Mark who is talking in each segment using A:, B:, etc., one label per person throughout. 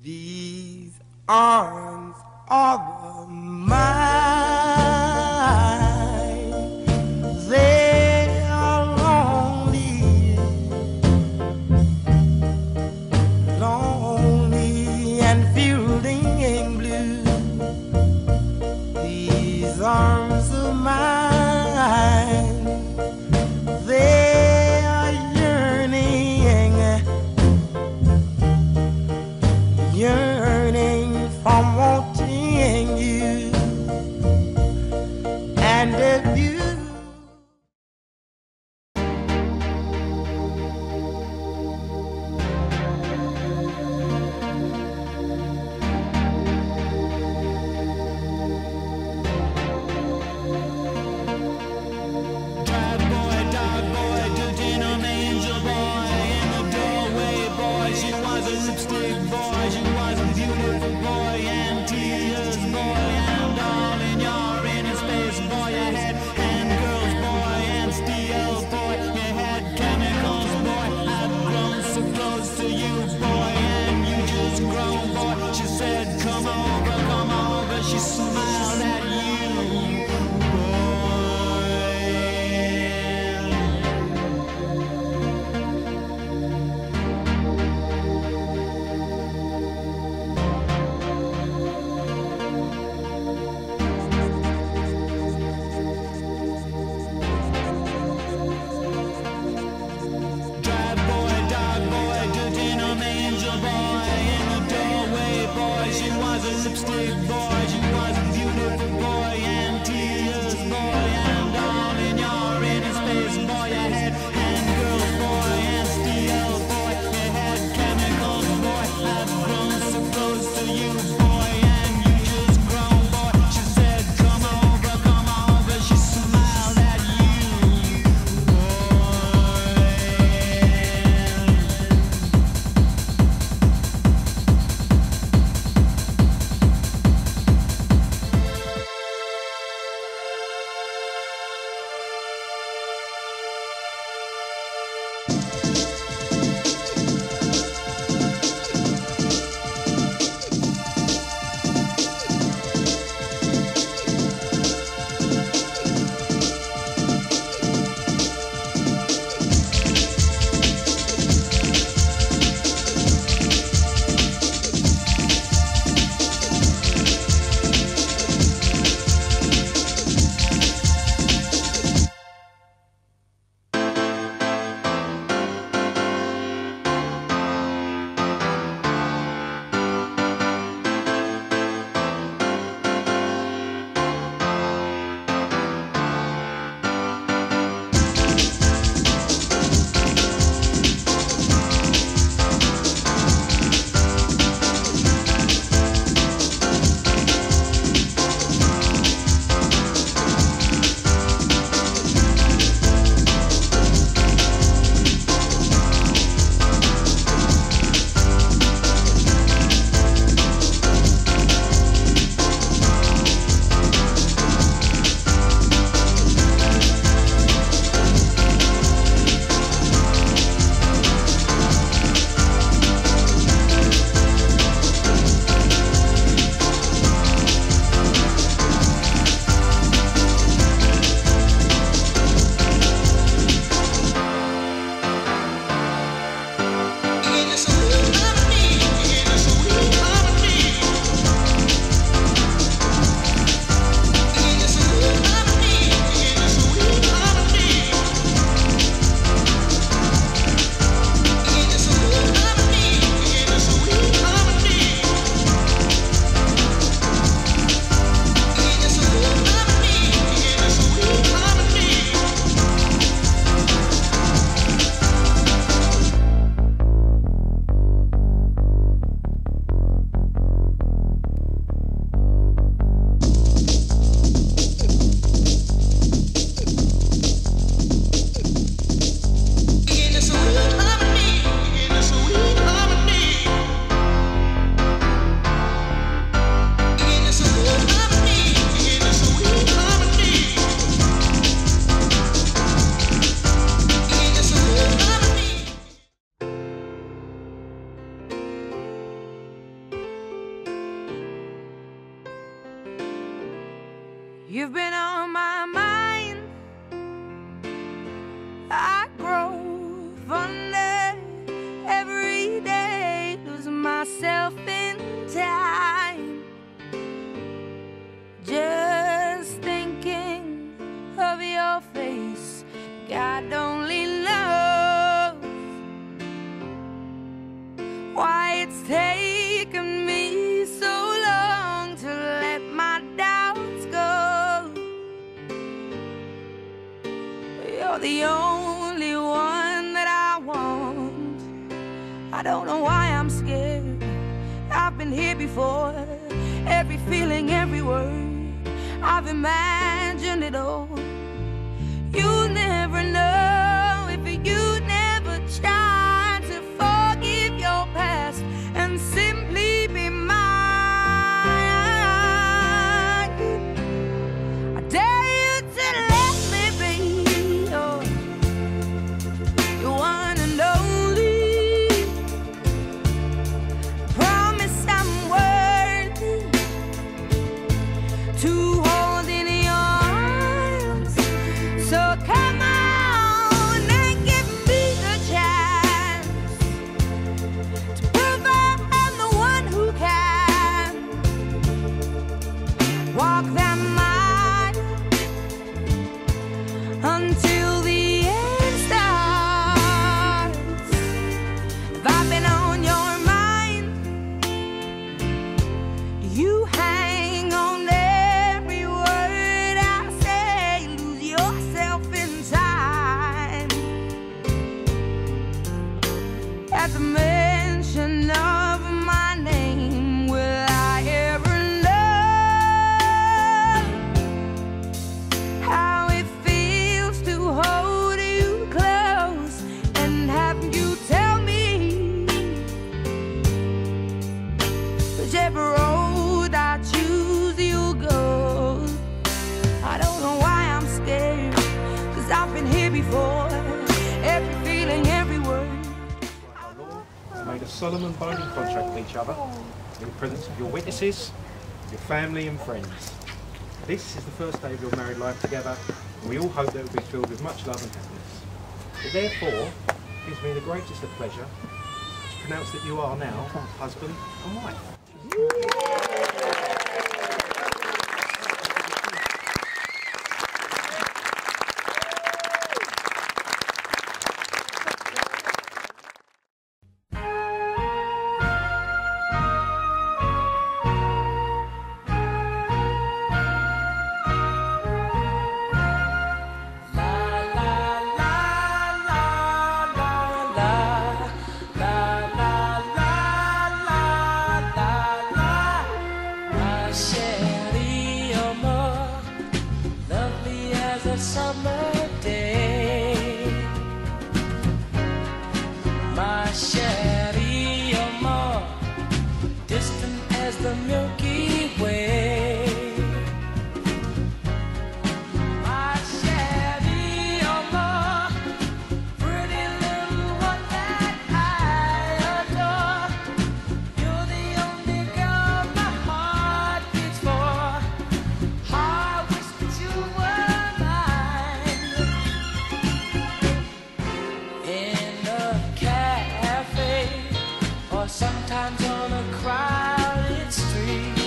A: These arms are mine. They are lonely, lonely and feeling blue. These arms of mine, they are yearning, yearning from wanting you. And if you
B: You've been on my mind. I grow fonder every day, losing myself in time. Just thinking of your face, God only knows why it's taken me so long to let my doubts go. You're the only one that I want. I don't know why I'm scared. I've been here before. Every feeling, every word, I've imagined it all. You'll never know if you never try to forgive your past and simply be mine. I dare you to let me be your one and only. Promise I'm worthy to hold in your arms. So come on and give me the chance to prove I'm the one who can walk that mile until the end starts. If I've been on your mind, you hang on every word I say, lose yourself in time. At the mention of my name, will I ever know how it feels to hold you close and have you tell me whichever road I choose you'll go. I don't know why I'm scared, 'cause I've been here before. Every feeling, every word.
C: Our law has made a solemn and binding contract with each other in the presence of your witnesses, your family and friends. This is the first day of your married life together, and we all hope that it will be filled with much love and happiness. It therefore gives me the greatest of pleasure to pronounce that you are now husband and wife.
D: Summer day, my chérie, you're more distant as the Milky Way. My chérie, you're more pretty little one that I adore. You're the only girl my heart beats for. I wish that you were in a cafe, or sometimes on a crowded street.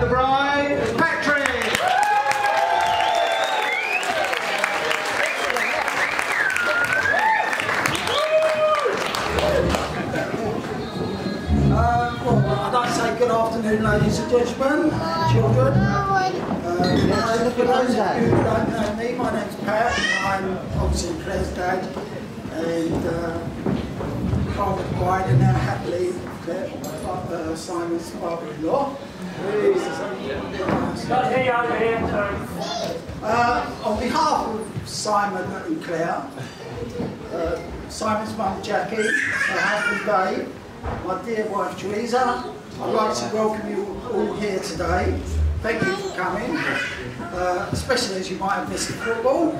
C: the bride, Patrick.
E: Well, I'd like to say good afternoon, ladies and gentlemen, children. For those of you who don't know me, my name's Pat. I'm obviously Claire's dad, and father of the bride, and now happily Simon's father-in-law. On behalf of Simon and Claire, Simon's mum Jackie, her husband Dave, my dear wife Teresa, I'd like to welcome you all here today. Thank you for coming, especially as you might have missed the football.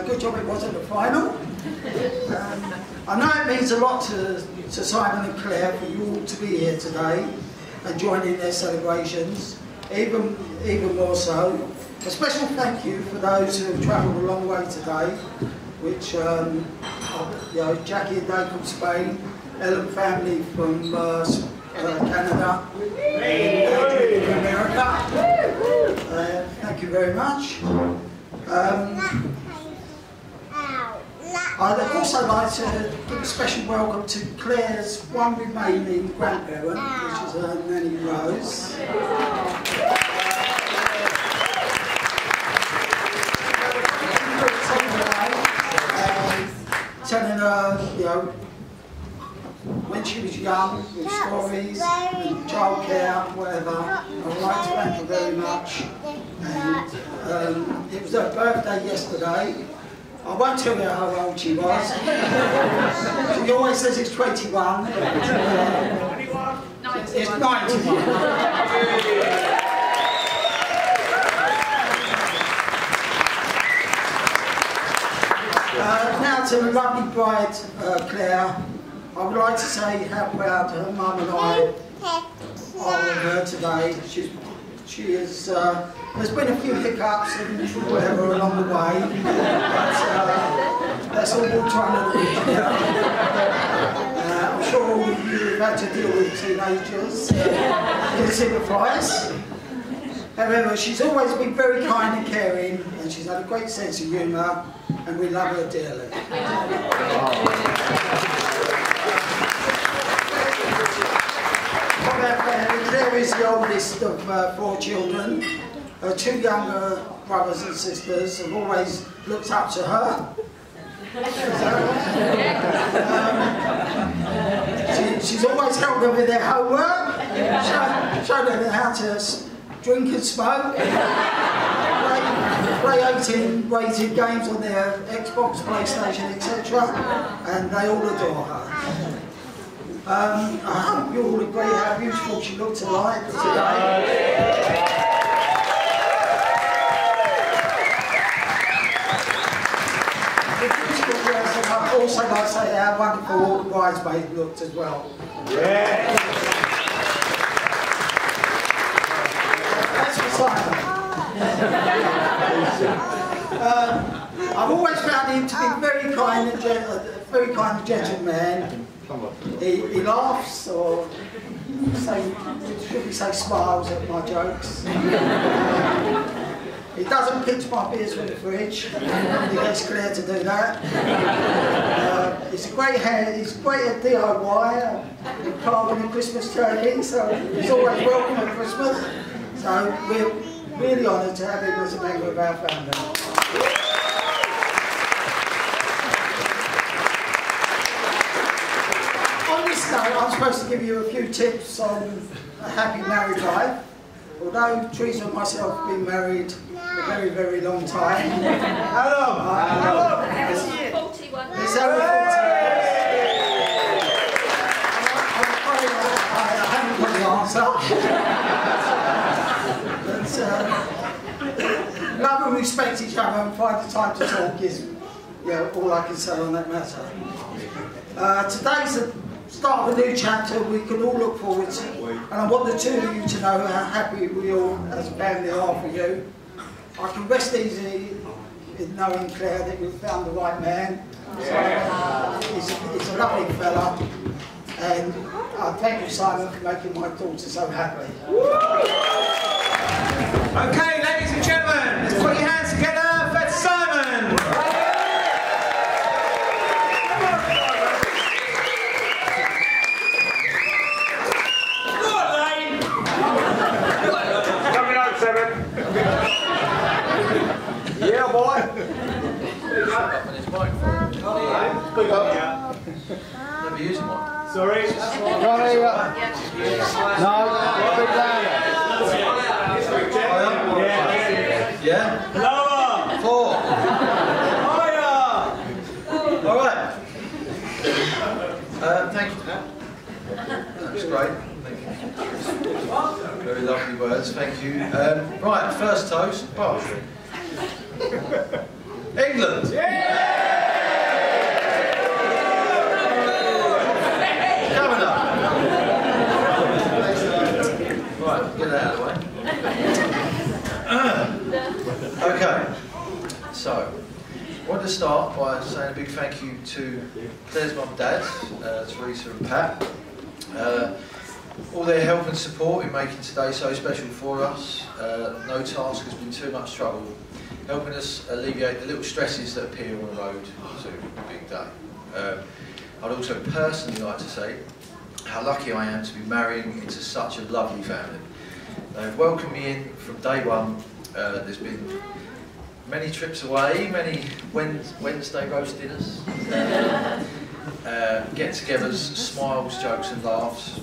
E: Good job it wasn't the final. I know it means a lot to Simon and Claire for you all to be here today and join in their celebrations, even more so. A special thank you for those who have travelled a long way today, which Jackie and Dave from Spain, Ellen family from Canada, and America. Thank you very much. I'd also like to give a special welcome to Claire's one remaining grandparent, which is her Nanny Rose. Telling her, when she was young, with stories, and childcare, whatever. I'd like to thank her very much. And it was her birthday yesterday. I won't tell you how old she was. She always says it's 21. It's 91. Now to the lovely bride, Claire, I would like to say how proud her mum and I are of her today. She is, there's been a few hiccups and whatever along the way, but that's all we're trying to do. I'm sure all of you have had to deal with teenagers, it signifies. However, she's always been very kind and caring, and she's had a great sense of humour, and we love her dearly. Claire is the oldest of 4 children. Her 2 younger brothers and sisters have always looked up to her. She's always helped them with their homework, showed them how to drink and smoke, play 18 rated games on their Xbox, PlayStation, etc. And they all adore her. I hope you all agree how beautiful she looked tonight today. I'd also like to say how wonderful all the bridesmaids looked as well. Yeah. That's for Simon. I've always found him to be very kind and gentle man. He laughs, or should we say smiles at my jokes. He doesn't pinch my beers from the fridge. He gets Claire to do that. He's a great hand. He's great at DIY, carving a Christmas turkey, so he's always welcome at Christmas. So we're really honoured to have him as a member of our family. I'm supposed to give you a few tips on a happy married life. Although Teresa and myself have been married a very, very long time. How long? It's
B: 41.
E: It's over 40 years. I'm afraid I haven't got the answer. But love and respect each other and find the time to talk is all I can say on that matter. Today's the start of a new chapter we can all look forward to, and I want the 2 of you to know how happy we all as a family are for you. I can rest easy in knowing, Claire, that you've found the right man. So, he's a lovely fella, and I thank you, Simon, for making my daughter so happy.
F: Okay, ladies and gentlemen, let's put your hands together for Simon.
C: Coming up, Simon. Yeah, boy.
F: Big up. Never use them.
C: Sorry.
F: Johnny, no, a bit louder. Yeah?
C: Lower.
F: 4.
C: Higher.
F: All right. Thank you. That's great. Thank you. Very lovely words. Thank you. Right, first toast. Bosh. England. Coming up. Right, get that out of the way. Okay, so I want to start by saying a big thank you to Claire's mum and dad, Teresa and Pat. All their help and support in making today so special for us. No task has been too much trouble, helping us alleviate the little stresses that appear on the road to a big day. I'd also personally like to say how lucky I am to be marrying into such a lovely family. They've welcomed me in from day one. There's been many trips away, many Wednesday roast dinners, get-togethers, smiles, jokes and laughs.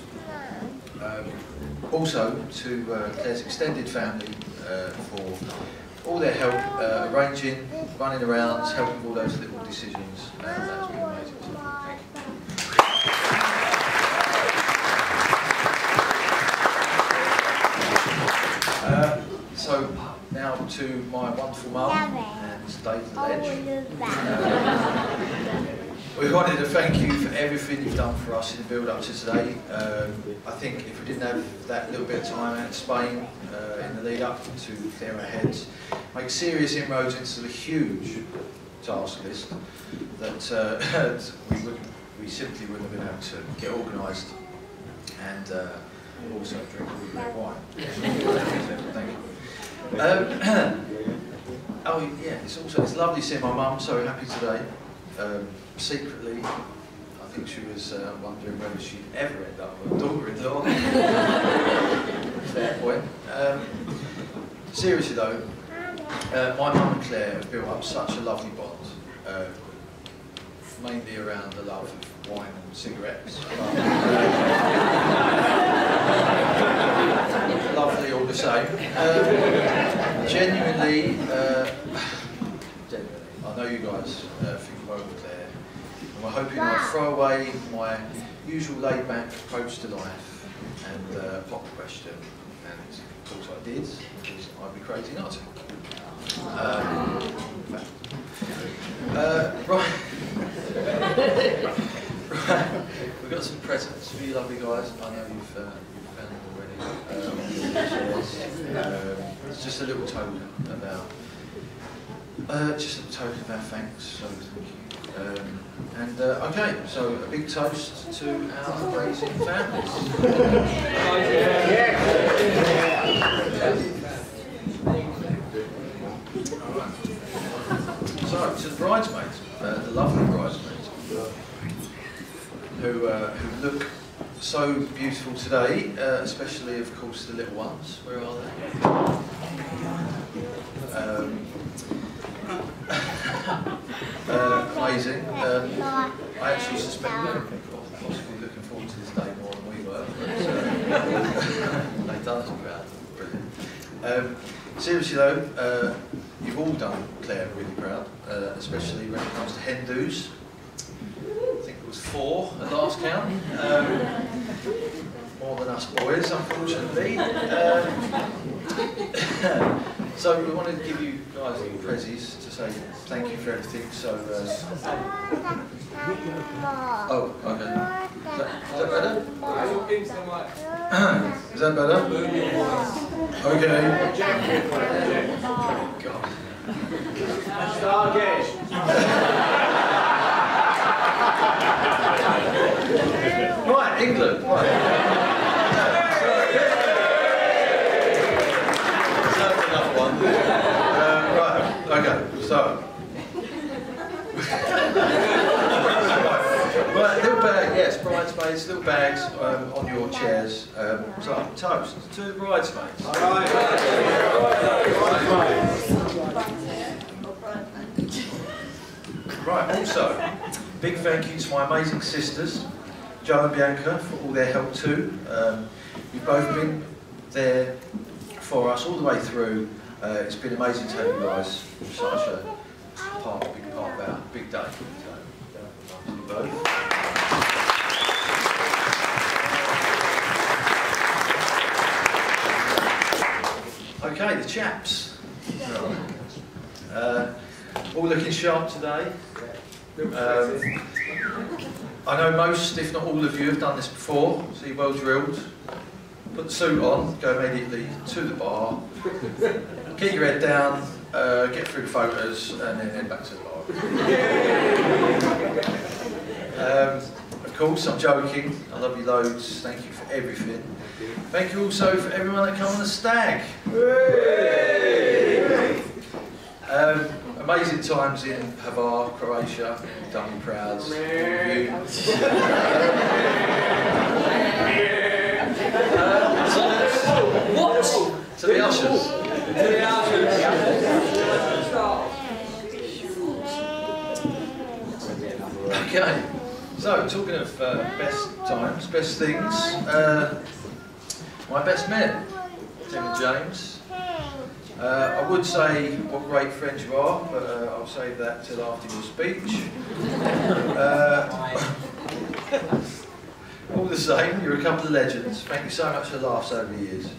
F: Also to Claire's extended family for all their help arranging, running around, helping with all those little decisions. That's been amazing. So thank you. So now to my wonderful mum and David Ledge. We wanted to thank you for everything you've done for us in the build-up to today. I think if we didn't have that little bit of time out in Spain in the lead-up to clear our heads, make serious inroads into the huge task list that we simply wouldn't have been able to get organised and also drink all red wine. Thank you. Oh yeah, it's lovely seeing my mum so happy today. Secretly, I think she was wondering whether she'd ever end up with a daughter-in-law. Fair point. Seriously though, my mum and Claire have built up such a lovely bond, mainly around the love of wine and cigarettes. Lovely all the same. Genuinely, I know you guys think well of Claire, and we're hoping I'll throw away my usual laid-back approach to life and pop the question, and of course I did, because I'd be crazy not to. Right. Right, we've got some presents for you lovely guys. I know you've found them already. It's just a little token about thanks, so thank you. Okay, so a big toast to our amazing families. So, to the bridesmaids, the lovely bridesmaids, who look so beautiful today, especially, of course, the little ones. Where are they? Amazing. I actually suspect they're possibly looking forward to this day more than we were. They've done us proud. Brilliant. Seriously though, you've all done Claire really proud, especially when it comes to hen do's. I think it was 4 at last count. More than us boys, unfortunately. So we wanted to give you guys little prezzies to say thank you for everything. So, oh, okay. Is that better? Is that better? Okay. God. Right, England. England. Right. Deserved another one. Right, okay, so. Right, little bag, yes, bridesmaids, little bags on your chairs. So, toast to the bridesmaids. Right, also, big thank you to my amazing sisters, Jo and Bianca, for all their help too. You've both been there for us all the way through. It's been amazing to have you guys such a big part of our big day. So, to you both. Okay, the chaps. All looking sharp today. I know most, if not all of you, have done this before, so you're well drilled. Put the suit on, go immediately to the bar, get your head down, get through the photos, and then head back to the bar. Of course, I'm joking. I love you loads. Thank you for everything. Thank you also for everyone that came on the stag. Amazing times in Hvar, Croatia. You've done me proud. What? To the ushers. Okay. So, talking of best times, best things, my best men, Tim and James. I would say what great friends you are, but I'll save that till after your speech. All the same, you're a couple of legends. Thank you so much for the laughs over the years.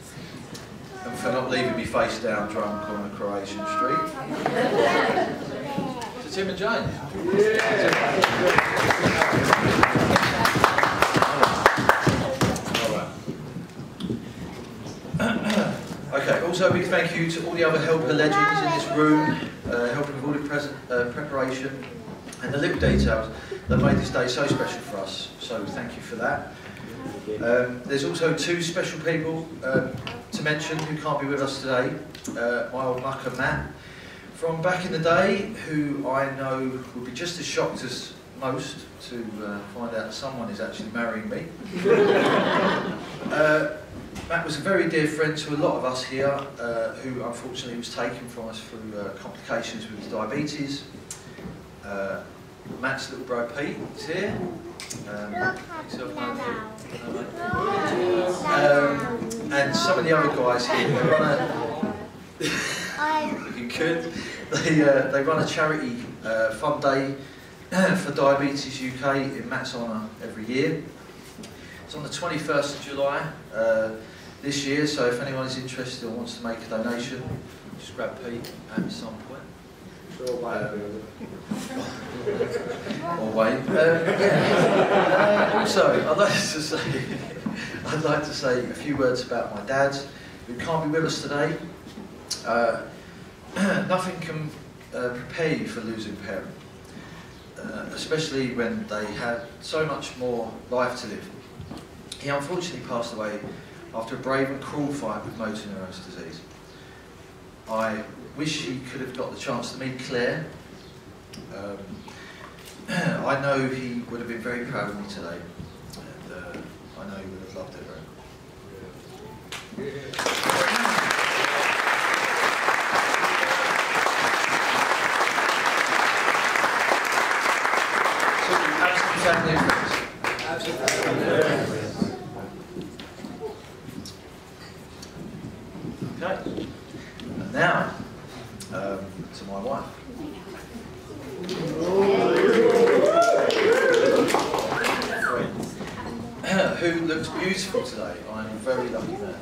F: And for not leaving me face down drunk on a Croatian street. To Tim and James. Okay, also a big thank you to all the other helper legends in this room, helping with all the preparation and the little details that made this day so special for us. So thank you for that. There's also two special people to mention who can't be with us today. My old mucker Matt, from back in the day, who I know would be just as shocked as most to find out someone is actually marrying me. Matt was a very dear friend to a lot of us here, who unfortunately was taken from us through complications with his diabetes. Matt's little bro Pete is here. And some of the other guys here, they run a looking good. They run a charity fun day for Diabetes UK in Matt's honour every year. It's on the 21st of July this year, so if anyone is interested or wants to make a donation, just grab Pete at some point. Or wait. Also, I'd like to say a few words about my dad, who can't be with us today. Nothing can prepare you for losing a parent, especially when they had so much more life to live. He unfortunately passed away after a brave and cruel fight with motor neurone disease. I wish he could have got the chance to meet Claire. I know he would have been very proud of me today, and I know he would have loved it very much. So, absolute family and friends. Okay, and now to my wife. Who looks beautiful today. I'm a very lucky man.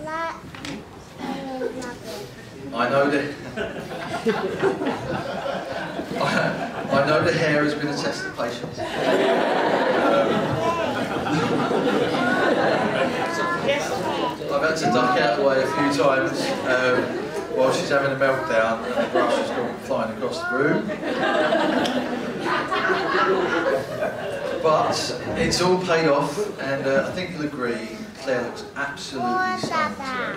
F: I know that I know the hair has been a test of patience. I've had to duck out of the way a few times while she's having a meltdown and the brush has gone flying across the room. But it's all paid off, and I think you'll agree, Claire looks absolutely stunning today.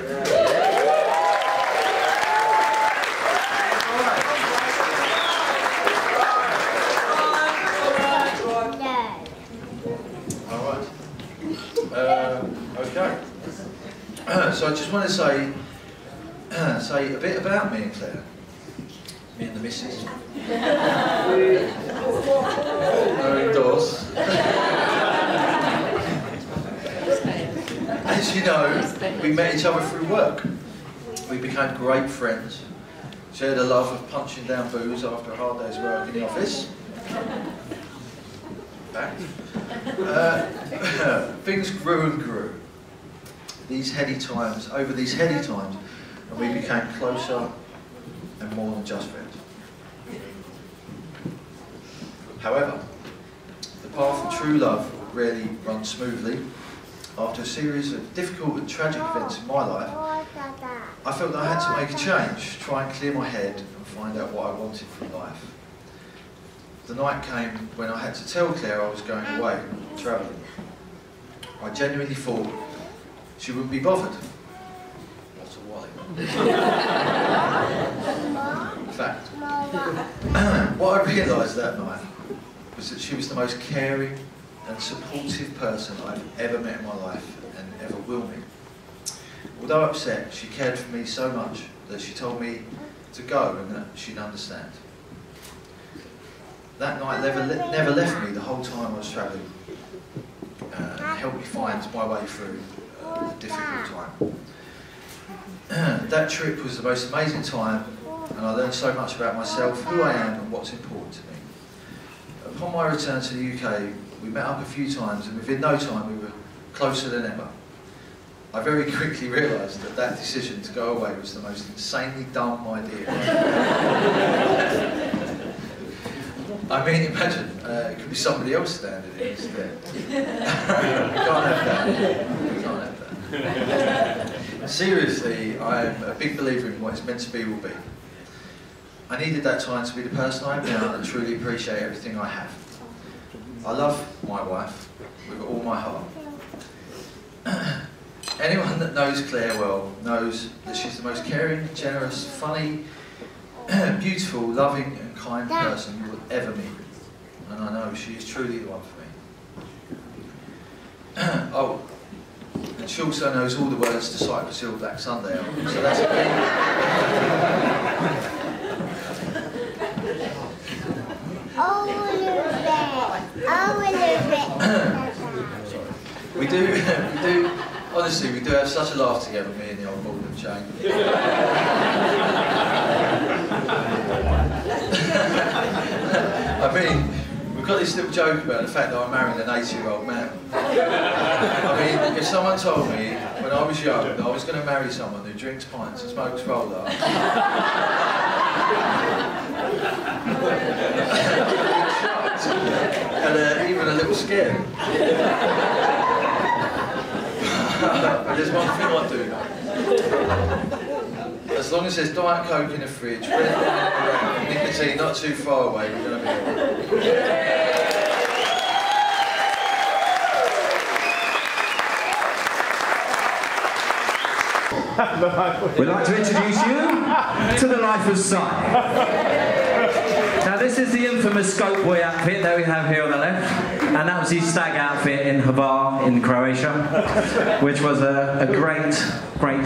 F: Okay. So I just want to say a bit about me and Claire. Me and the missus. Indoors. As you know, we met each other through work. We became great friends. Shared a love of punching down booze after a hard day's work in the office. Fact. Things grew and grew. Over these heady times, and we became closer and more than just friends. However, the path of true love rarely runs smoothly. After a series of difficult and tragic events in my life, I felt that I had to make a change, try and clear my head and find out what I wanted from life. The night came when I had to tell Claire I was going away, travelling. I genuinely thought she wouldn't be bothered. What a wally. In fact, what I realised that night was that she was the most caring and supportive person I've ever met in my life and ever will meet. Although upset, she cared for me so much that she told me to go and that she'd understand. That night never left me the whole time I was travelling and helped me find my way through a difficult time. That trip was the most amazing time, and I learned so much about myself, who I am and what's important to me. Upon my return to the UK, we met up a few times, and within no time we were closer than ever. I very quickly realised that that decision to go away was the most insanely dumb idea. I mean, imagine, it could be somebody else standing in instead. We can't have that. We can't have that. Seriously, I'm a big believer in what it's meant to be will be. I needed that time to be the person I am now and truly appreciate everything I have. I love my wife with all my heart. Anyone that knows Claire well knows that she's the most caring, generous, funny, beautiful, loving and kind person you will ever meet. And I know she is truly the one for me. Oh, and she also knows all the words to Cypress Hill Black Sunday album, so that's okay. We do, honestly, we do have such a laugh together, me and the old ball and Jane. I mean, we've got this little joke about the fact that I married an 80-year-old man. I mean, if someone told me when I was young that I was going to marry someone who drinks pints and smokes roller, and even a little scared. But there's one thing I do know. As long as there's Diet Coke in the fridge, red wine around, nicotine not too far away, we're going to be alright.
G: We'd like to introduce you to the life of Si. Now this is the infamous Goat Boy outfit that we have here on the left, and that was his stag outfit in Hvar in Croatia, which was a great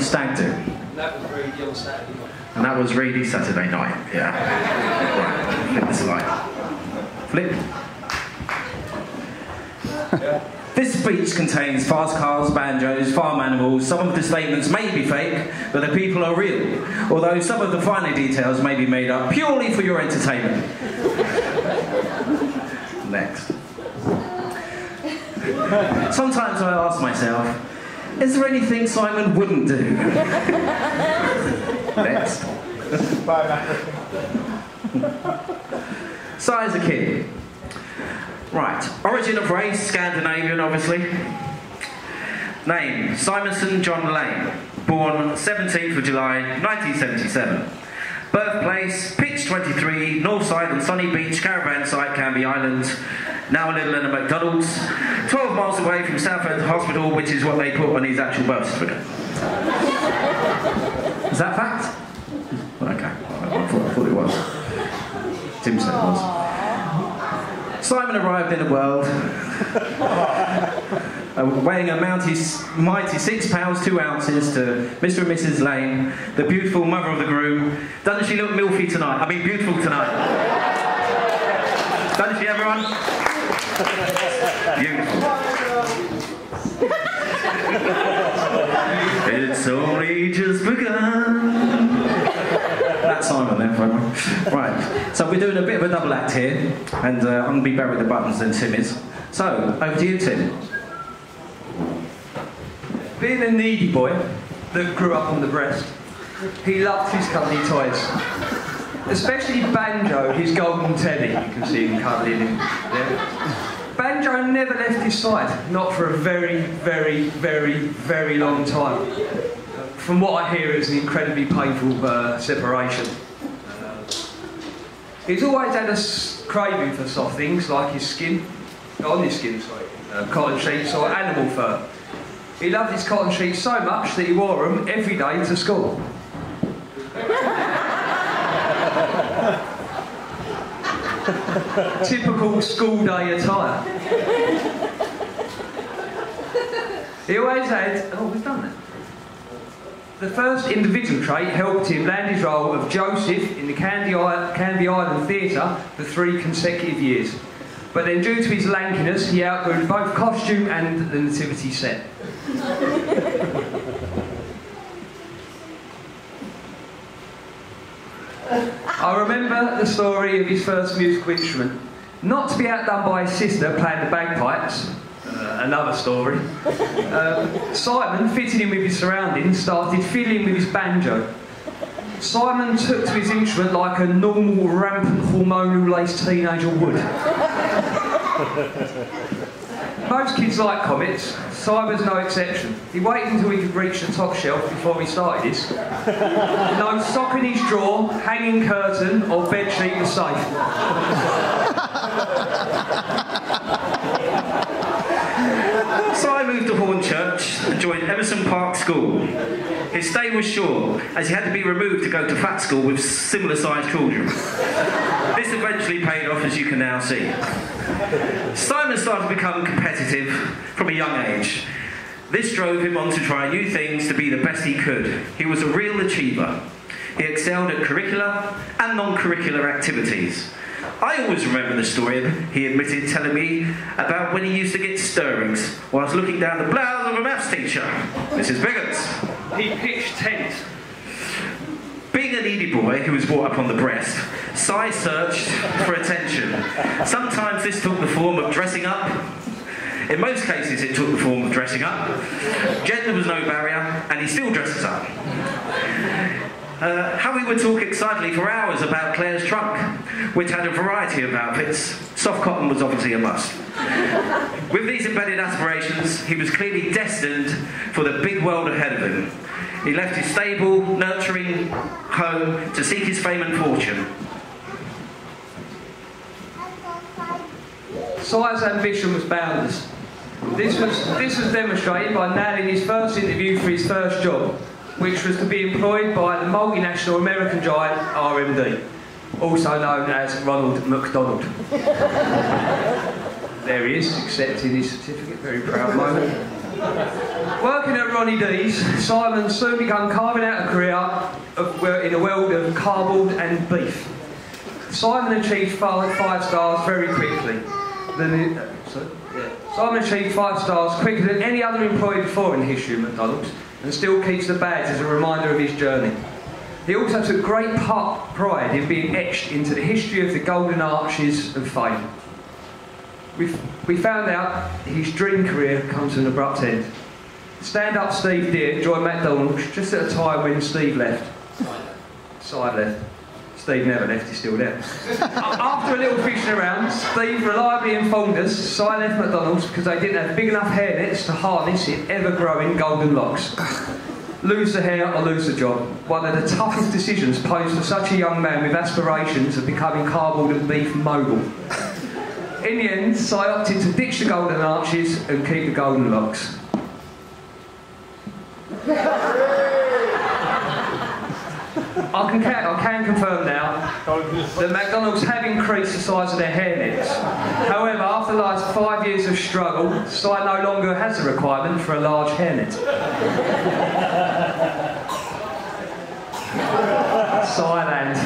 G: stag do.
C: That was really on Saturday night.
G: And that was really Saturday night, yeah. Right, flip the slide. Flip. This speech contains fast cars, banjos, farm animals. Some of the statements may be fake, but the people are real. Although some of the finer details may be made up purely for your entertainment. Next. Sometimes I ask myself, is there anything Simon wouldn't do? Next. So as a kid. Right, origin of race, Scandinavian obviously. Name, Simonson John Lane. Born 17th of July 1977. Birthplace, Pitch 23, Northside and Sunny Beach, Caravan Site, Canby Island. Now a little in a McDonald's. 12 miles away from Southend Hospital, which is what they put on his actual birth certificate. Is that fact? Okay, I thought it was. Tim said it was. Simon arrived in the world weighing a mighty £6, 2 ounces to Mr. and Mrs. Lane, the beautiful mother of the groom. Doesn't she look milfy tonight? I mean, beautiful tonight. Doesn't she, everyone? Beautiful. It's only just begun. That's Simon then, for everyone. Right, so we're doing a bit of a double act here, and I'm going to be better with the buttons than Tim is. So, over to you, Tim.
H: Being a needy boy that grew up on the breast, he loved his cuddly toys. Especially Banjo, his golden teddy. You can see him cuddling him there. Banjo never left his side, not for a very, very, very, very long time. From what I hear, it was an incredibly painful separation. He's always had a craving for soft things like his skin, cotton sheets or animal fur. He loved his cotton sheets so much that he wore them every day to school. Typical school day attire. He always had... Oh, we've done that. The first individual trait helped him land his role of Joseph in the Canby Island Theatre for 3 consecutive years. But then due to his lankiness, he outgrew both costume and the nativity set. I remember the story of his first musical instrument. Not to be outdone by his sister playing the bagpipes, another story. Simon, fitting in with his surroundings, started fiddling with his banjo. Simon took to his instrument like a normal, rampant, hormonal-laced teenager would. Most kids like comets. Simon's no exception. He waited until he could reach the top shelf before he started this. No sock in his drawer, hanging curtain, or bedsheet was safe.
G: So I moved to Hornchurch and joined Emerson Park School. His stay was short, as he had to be removed to go to Fat School with similar-sized children. This eventually paid off, as you can now see. Simon started to become competitive from a young age. This drove him on to try new things to be the best he could. He was a real achiever. He excelled at curricular and non-curricular activities. I always remember the story he admitted telling me about when he used to get stirrings whilst looking down the blouse of a maths teacher, Mrs. Biggins.
H: He pitched tent.
G: Being a needy boy who was brought up on the breast, Si searched for attention. Sometimes this took the form of dressing up. In most cases it took the form of dressing up. Gender was no barrier, and he still dresses up. How we would talk excitedly for hours about Claire's trunk, which had a variety of outfits. Soft cotton was obviously a must. With these embedded aspirations, he was clearly destined for the big world ahead of him. He left his stable, nurturing home to seek his fame and fortune.
H: Si's ambition was boundless. This was demonstrated by nailing his first interview for his first job, which was to be employed by the multinational American giant RMD, also known as Ronald McDonald. There he is, accepting his certificate, very proud moment. Working at Ronnie D's, Simon soon began carving out a career in a world of cardboard and beef. Simon achieved 5 stars very quickly. Simon achieved 5 stars quicker than any other employee before in the history of McDonald's, and still keeps the badge as a reminder of his journey. He also took great pride in being etched into the history of the Golden Arches of fame. We found out his dream career comes to an abrupt end. Stand-up Steve Deere joined McDonald's just at a time when Steve left. Si left. Steve never left, he's still there. After a little fishing around, Steve reliably informed us Si left McDonald's because they didn't have big enough hair nets to harness his ever-growing golden locks. Lose the hair or lose the job. One of the toughest decisions posed to such a young man with aspirations of becoming cardboard and beef mogul. In the end, Si opted to ditch the golden arches and keep the golden locks. I can confirm now that McDonald's have increased the size of their hairnets. However, after the last 5 years of struggle, Si no longer has the requirement for a large hairnet. Siland.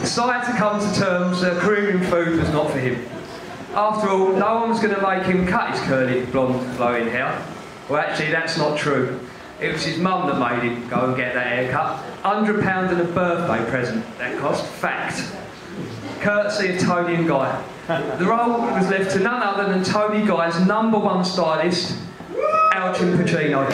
H: Si had to come to terms that a career in food was not for him. After all, no one was going to make him cut his curly, blonde, flowing hair. Well, actually, that's not true. It was his mum that made him go and get that haircut. £100 and a birthday present, that cost. Fact. Courtesy of Tony and Guy. The role was left to none other than Tony Guy's #1 stylist, Alcin Pacino.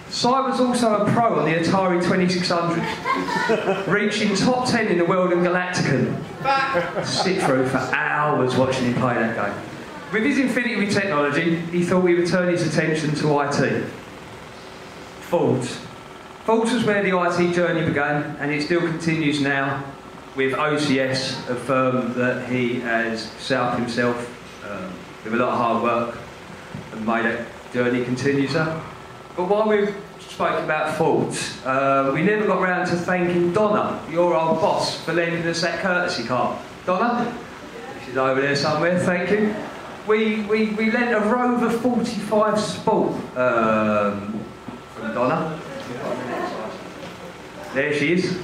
H: Si was also a pro on the Atari 2600, reaching top 10 in the world in Galacticon. Sit through for hours watching him play that game. With his infinity with technology, he thought he would turn his attention to IT. Ford's. Ford's was where the IT journey began, and it still continues now with OCS, a firm that he has set up himself with a lot of hard work and made that journey continue, sir. But while we've spoken about Ford's, we never got round to thanking Donna, your old boss, for lending us that courtesy car. Donna? She's over there somewhere, thank you. We lent a Rover 45 Sport from Donna. There she is.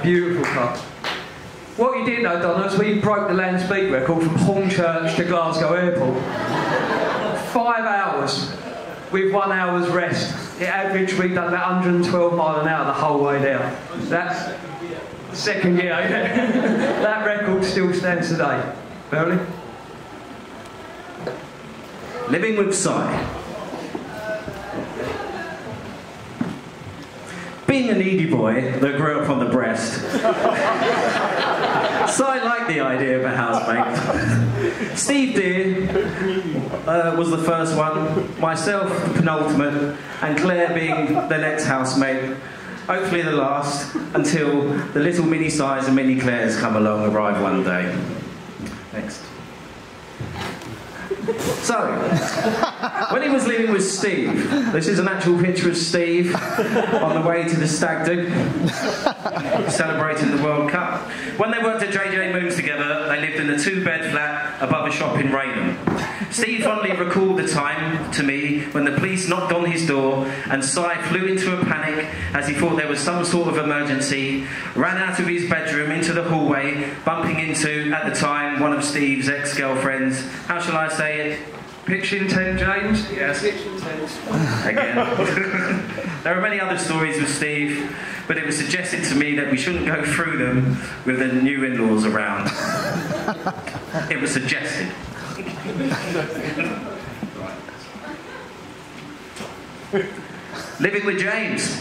H: Beautiful car. What you didn't know, Donna, is we broke the land speed record from Hornchurch to Glasgow Airport. 5 hours. With 1 hour's rest. It averaged, we've done about 112 miles an hour the whole way down. That's second year. That record still stands today. Beverly?
G: Living with Si. Being a needy boy that grew up on the breast, Si liked the idea of a housemate. Steve Deere was the first one, myself the penultimate, and Claire being the next housemate. Hopefully the last, until the little mini Si's and mini Claires come along and arrive one day. Next. So, when he was living with Steve, this is an actual picture of Steve on the way to the stag do, celebrating the World Cup. When they worked at JJ Moons together, they lived in a 2-bed flat above a shop in Raynham. Steve fondly recalled the time to me when the police knocked on his door and Si flew into a panic as he thought there was some sort of emergency, ran out of his bedroom into the hallway, bumping into, at the time, one of Steve's ex-girlfriends. How shall I say it?
H: Pitch intent, James?
G: Yes. Again. There are many other stories with Steve, but it was suggested to me that we shouldn't go through them with the new in-laws around. It was suggested. Living with James.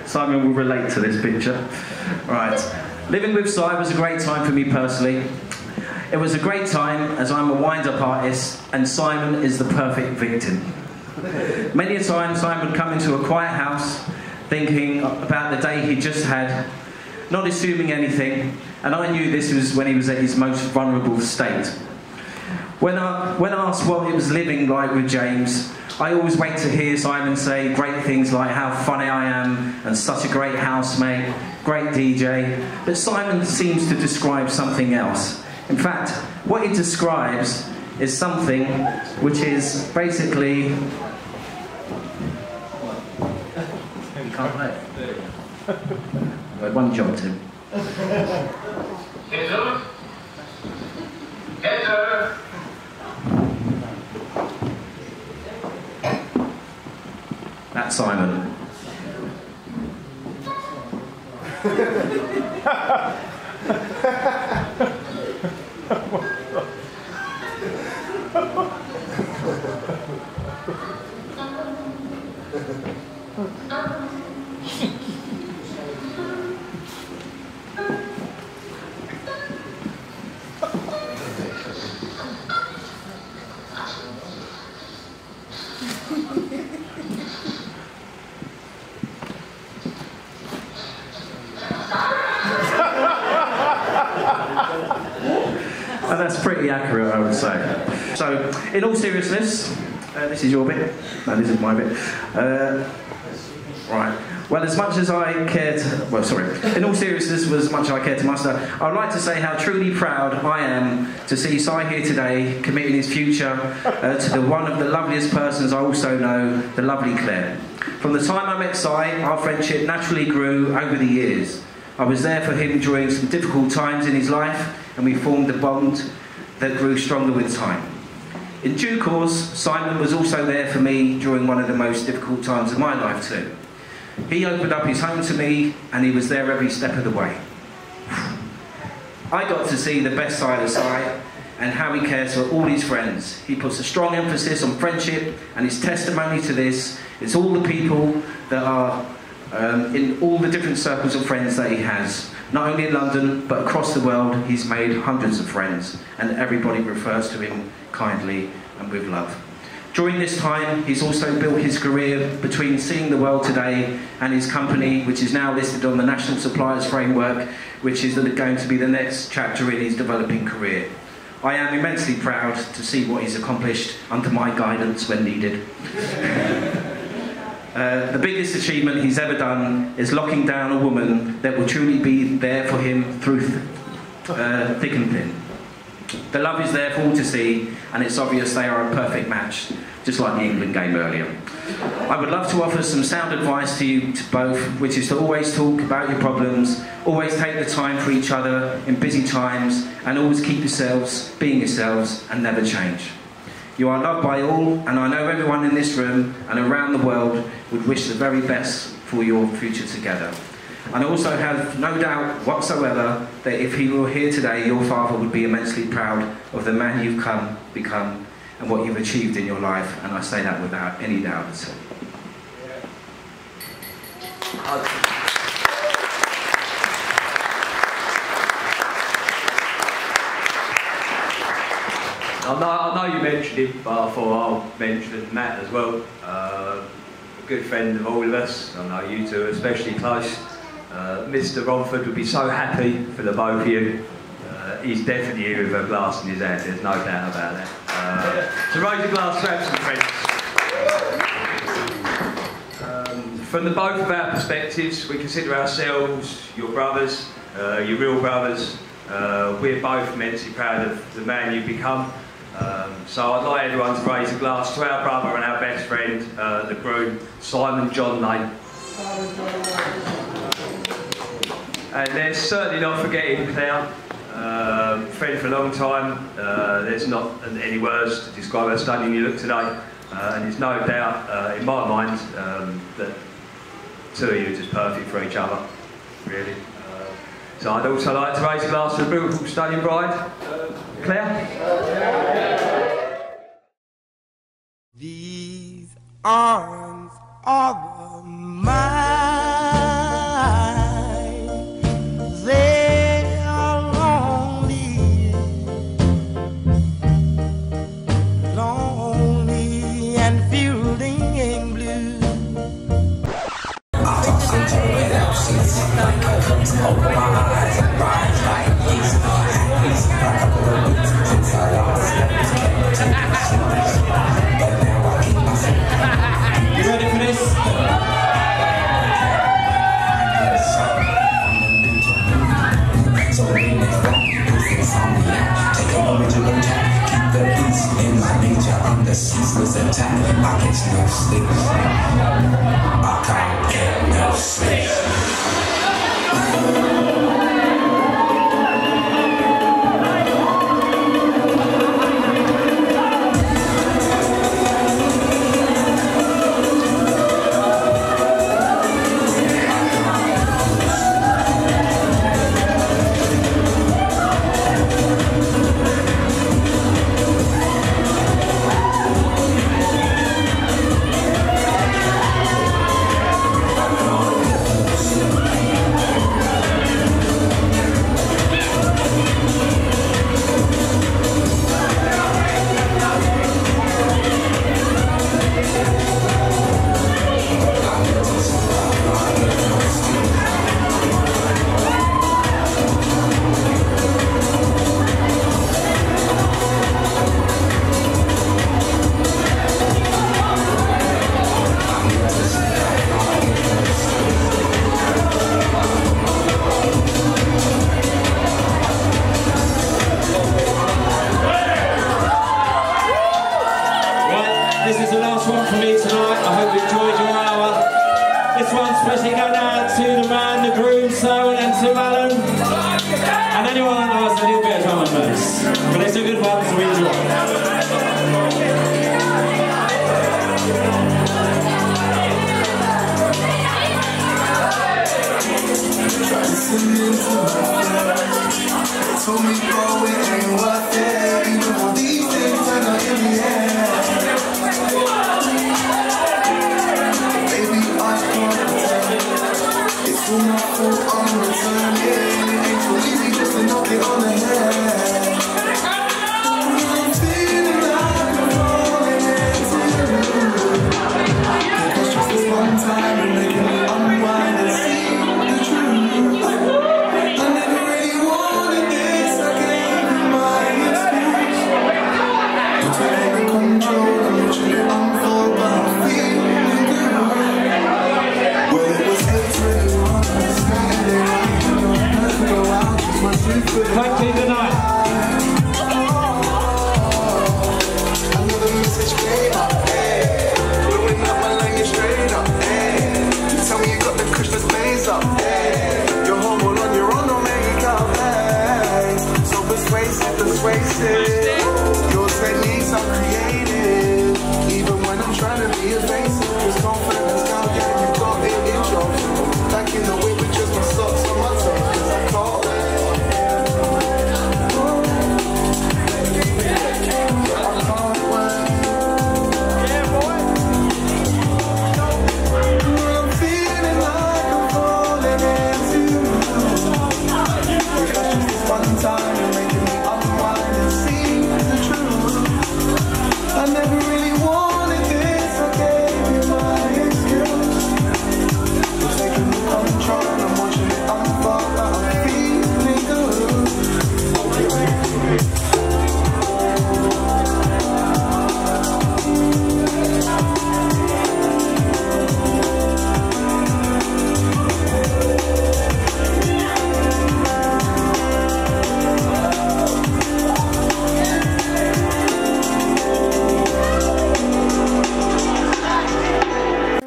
G: Simon will relate to this picture. Right. Living with Si was a great time for me personally. It was a great time as I'm a wind-up artist and Simon is the perfect victim. Many a time Simon would come into a quiet house thinking about the day he just had, not assuming anything, and I knew this was when he was at his most vulnerable state. When asked what it was living like with James, I always wait to hear Simon say great things like how funny I am and such a great housemate, great DJ, but Simon seems to describe something else. In fact, what he describes is something which is basically... You can't play. Right, one job, Tim.
I: Hello? Hello?
G: That's Simon. And that's pretty accurate, I would say. So, in all seriousness, this is your bit. No, this is my bit. Right. Well, as much as I care to... Well, sorry. In all seriousness, as much as I care to muster, I would like to say how truly proud I am to see Si here today, committing his future to one of the loveliest persons I also know, the lovely Claire. From the time I met Si, our friendship naturally grew over the years. I was there for him during some difficult times in his life, and we formed a bond that grew stronger with time. In due course, Simon was also there for me during one of the most difficult times of my life too. He opened up his home to me, and he was there every step of the way. I got to see the best side of Si and how he cares for all his friends. He puts a strong emphasis on friendship, and his testimony to this is all the people that are in all the different circles of friends that he has. Not only in London, but across the world, he's made hundreds of friends, and everybody refers to him kindly and with love. During this time, he's also built his career between Seeing the World Today and his company, which is now listed on the National Suppliers Framework, which is going to be the next chapter in his developing career. I am immensely proud to see what he's accomplished under my guidance when needed. The biggest achievement he's ever done is locking down a woman that will truly be there for him through thick and thin. The love is there for all to see, and it's obvious they are a perfect match, just like the England game earlier. I would love to offer some sound advice to you both, which is to always talk about your problems, always take the time for each other in busy times, and always keep yourselves, being yourselves, and never change. You are loved by all, and I know everyone in this room and around the world would wish the very best for your future together. And I also have no doubt whatsoever that if he were here today, your father would be immensely proud of the man you've become and what you've achieved in your life, and I say that without any doubt at all.
H: I know you mentioned him, but I thought I'll mention Matt as well. A good friend of all of us. I know you two are especially close. Mr. Romford would be so happy for the both of you. He's definitely here with a glass in his hand, there's no doubt about that. So raise a glass to have some friends. From the both of our perspectives, we consider ourselves your brothers, your real brothers. We're both immensely proud of the man you've become. So I'd like everyone to raise a glass to our brother and our best friend, the groom, Simon John Lane. And let's certainly not forgetting Claire, friend for a long time. There's not any words to describe how stunning you look today. And there's no doubt in my mind that two of you are just perfect for each other, really. So I'd also like to raise a glass to the beautiful stunning bride, Claire.
A: These arms are mine. They are lonely, lonely and fielding in blue.
G: You ready for this?
I: Take an original tack, keep the peace in my nature under ceaseless attack. I get no sleep, I can't get no sleep.
G: the groom, Simon and Tim Allen, and anyone that knows a little bit of drum and bass. But it's a good one, so we enjoy.
J: Told me, bro, it ain't worth it. Even all these things are not in the air. Baby, I can't pretend. It's all my fault, I'm returning. It ain't too easy just to knock it on the head. I'm feeling like I'm falling into you. Because just this one time you're making me unwind and see the truth. I never really wanted this, I gave you my excuse. You're taking control, I'm watching it unfold, but I'm feeling good. Well, it was 8:21 on a Saturday night. You don't have to go out, just my sleep for the
G: Thank you, good night.
J: Another message came up, hey. Blowing up my language straight up, hey. You tell me you got the Christmas blaze up, hey. You're home all on your own, no makeup, hey. So persuasive. Your techniques are creative. Even when I'm trying to be evasive, cause confidence now, yeah, you got it in your back in the way with just my socks on my toes, cause I can't wait. I'm feeling like I'm falling into you. Because just this one time you're making me unwind and see the truth. I never really wanted this, I gave you my excuse. You're taking the control, I'm watching it unfold, but I'm feeling good.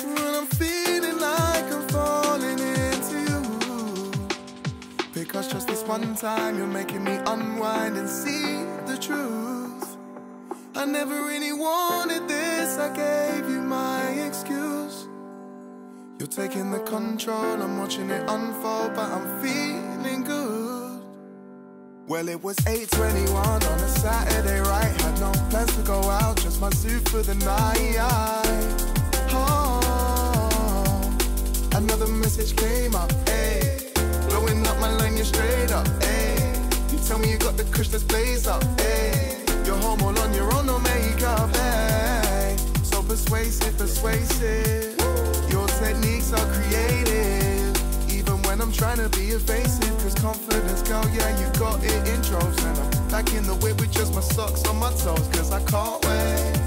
J: When I'm feeling like I'm falling into you. Because just this one time you're making me unwind and see the truth. I never really wanted this, I gave you my excuse. You're taking the control, I'm watching it unfold, but I'm feeling good. Well, it was 8:21 on a Saturday, right? Had no plans to go out, just my suit for the night. Oh, another message came up, ayy. Blowing up my language straight up, ayy. You tell me you got the Christmas blaze up, ayy. You're home all on your own, no makeup, ayy. So persuasive. Your techniques are creative. Even when I'm trying to be evasive, cause confidence, girl, yeah, you got it in droves. And I'm back in the whip with just my socks on my toes, cause I can't wait.